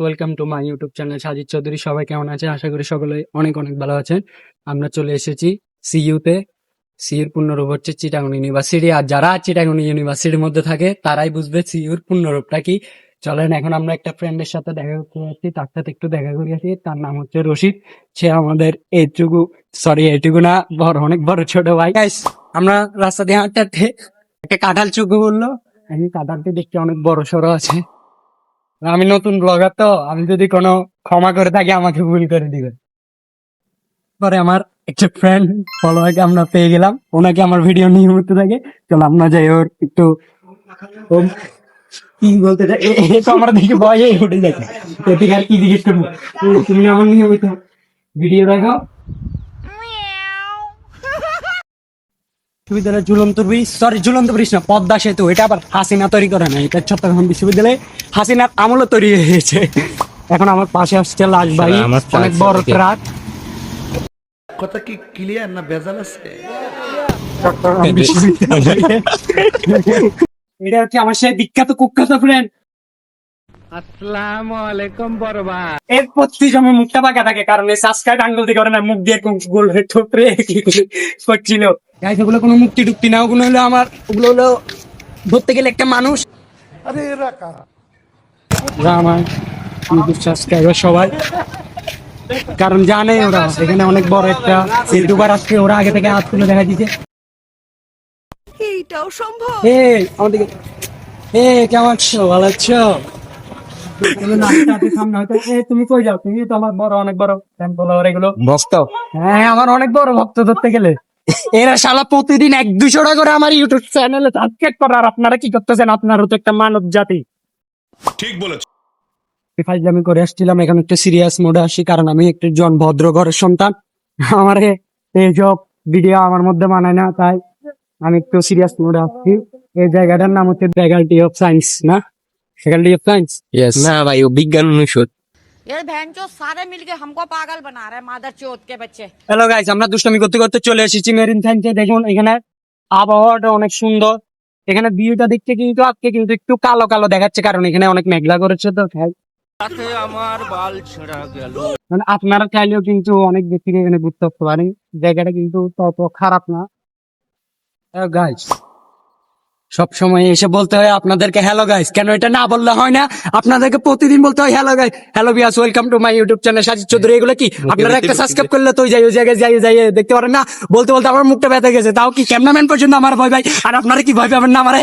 Welcome to my YouTube channel Sajid Chowdhury. সবাই কেমন আছেন? আশা করি সকলে অনেক অনেক ভালো আছেন। আমরা চলে এসেছি সিইউতে। সিইউর পূর্ণরূপ হচ্ছে চিটাগং ইউনিভার্সিটি। আর যারা চিটাগং ইউনিভার্সিটির মধ্যে থাকে তারাই বুঝবে সিইউর পূর্ণরূপটা কি। চলেন এখন আমরা একটা ফ্রেন্ডের সাথে দেখা করতে যাচ্ছি, তার সাথে একটু দেখা করি আসি। তার নাম হচ্ছে রশিদ। সে আমাদের এইটুকু না, অনেক বড় ছোট ভাই। Guys, আমরা রাস্তা দিয়ে হাঁটতে হাঁটতে একটা কাঁঠাল চুকু বললো। এই কাঁঠালটি দেখতে অনেক বড় সড়ো আছে। আমি নতুন ব্লগার, তো আমি যদি কোনো ক্ষমা করে থাকি আমাকে ভুল করে দিবেন। পরে আমার একটা ফ্রেন্ড ফলোয়ারকে আমরা পেয়ে গেলাম, ওনাকে আমার ভিডিও নিয়মিত থাকে। চলো আমরা যাই, ওর একটু ও কি বলতে চাই, তো আমরা দেখে ভয়ে উঠে যাই। এদিকে আর কি জিজ্ঞেস করবো, তুমি আমার নিয়মিত ভিডিও দেখো। বিশ্ববিদ্যালয়ের ঝুলন্ত ব্রিজ না, পদ্মা সেতু। এটা আবার হাসিনা তৈরি করে না, এটা চট্টগ্রাম বিশ্ববিদ্যালয়ে হাসিনার আমলও তৈরি হয়েছে। এখন আমার পাশে আসছে লাশবাহী অনেক বড় ট্রাক। কথা কি ক্লিয়ার না ভেজাল আছে? চট্টগ্রাম বিশ্ববিদ্যালয়ে এটা হচ্ছে আমার সেই বিখ্যাত কুখ্যাত ফ্রেন্ড। আসসালামু আলাইকুম বড় ভাই। এর প্রতি সময় মুখটা বাঁকা থাকে, কারণ এই সাবস্ক্রাইব আঙ্গুল দিয়ে করে না, মুখ দিয়ে গোল হয়ে ঠোকরে করছিল। গাইস, ওগুলো কোনো মুক্তি টুক্তি না, ওগুলো হলো আমার, ওগুলো হলো ধরতে গেলে একটা মানুষ। আরে এরা কারা? আমার ইউটিউব সাবস্ক্রাইবার সবাই, কারণ জানে ওরা এখানে অনেক বড় একটা ইউটিউবার আসছে, ওরা আগে থেকে হাত তুলে দেখা দিচ্ছে। এইটাও সম্ভব? আমাদেরকে কেমন আছো? ভালো আছো? তুমি কই যাও? তুমি তো আমার বড়, অনেক বড় ফ্যান ফলোয়ার এগুলো। ভক্ত? হ্যাঁ, আমার অনেক বড় ভক্ত ধরতে গেলে। এরা শালা প্রতিদিন 100-200 টাকা করে আমার ইউটিউব চ্যানেলে সাবস্ক্রাইব করে, আর আপনারা কি করতেছেন? আপনারও তো একটা মানব জাতি। ঠিক বলেছ। ফাইজলামি করে আসছিলাম, এখন একটু সিরিয়াস মোডে আসি, কারণ আমি একজন ভদ্র ঘরের সন্তান। আমার এইসব ভিডিও আমার মধ্যে মানায় না, তাই আমি একটু সিরিয়াস মোডে আসছি। এই জায়গাটার নাম হচ্ছে ফ্যাকাল্টি অফ সায়েন্স, না? Faculty of science. না ভাই, ও বিজ্ঞান অনুষদ। ये बहनचोद सारे मिलके हमको पागल बना रहे हैं, मादर चोद के बच्चे। হ্যালো গাইস, আমরা দুষ্টামি করতে করতে চলে এসেছি মেরিন সায়েন্সে। দেখুন এখানে আবহাওয়াটা অনেক সুন্দর। এখানে ভিউটা দেখতে কিন্তু আজকে কিন্তু একটু কালো কালো দেখাচ্ছে, কারণ এখানে অনেক মেঘলা করেছে। তো আমার বাল ছেঁড়া গেল। মানে আপনারা চাইলেও কিন্তু অনেক ব্যক্তি এখানে ঘুরতে আসতে পারেন। জায়গাটা কিন্তু তত খারাপ না। গাইস, সব সময় এসে বলতে হয় আপনাদেরকে হ্যালো গাইস, কেন এটা না বললে হয় না? আপনাদেরকে প্রতিদিন বলতে হয় hello guys, hello viewers, welcome to my YouTube channel Sajid Chowdhury. এগুলো কি আপনারা একটা সাবস্ক্রাইব করলে তো ওই জায়গায় যাই দেখতে পারেন না? বলতে বলতে আমার মুখটা ব্যথা গেছে, তাও কি ক্যামেরাম্যান পর্যন্ত আমার ভয় ভাই, আর আপনারা কি ভয় পাবেন না আমারে?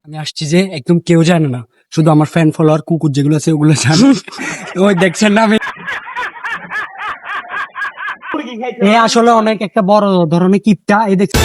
আমি আসছি যে একদম কেউ জানে না, শুধু আমার ফ্যান ফলোয়ার কুকুর যেগুলো আছে ওগুলো জানে। ওই দেখছেন না, আমি আসলে অনেক একটা বড় ধরনের কিপটা, এই দেখছেন।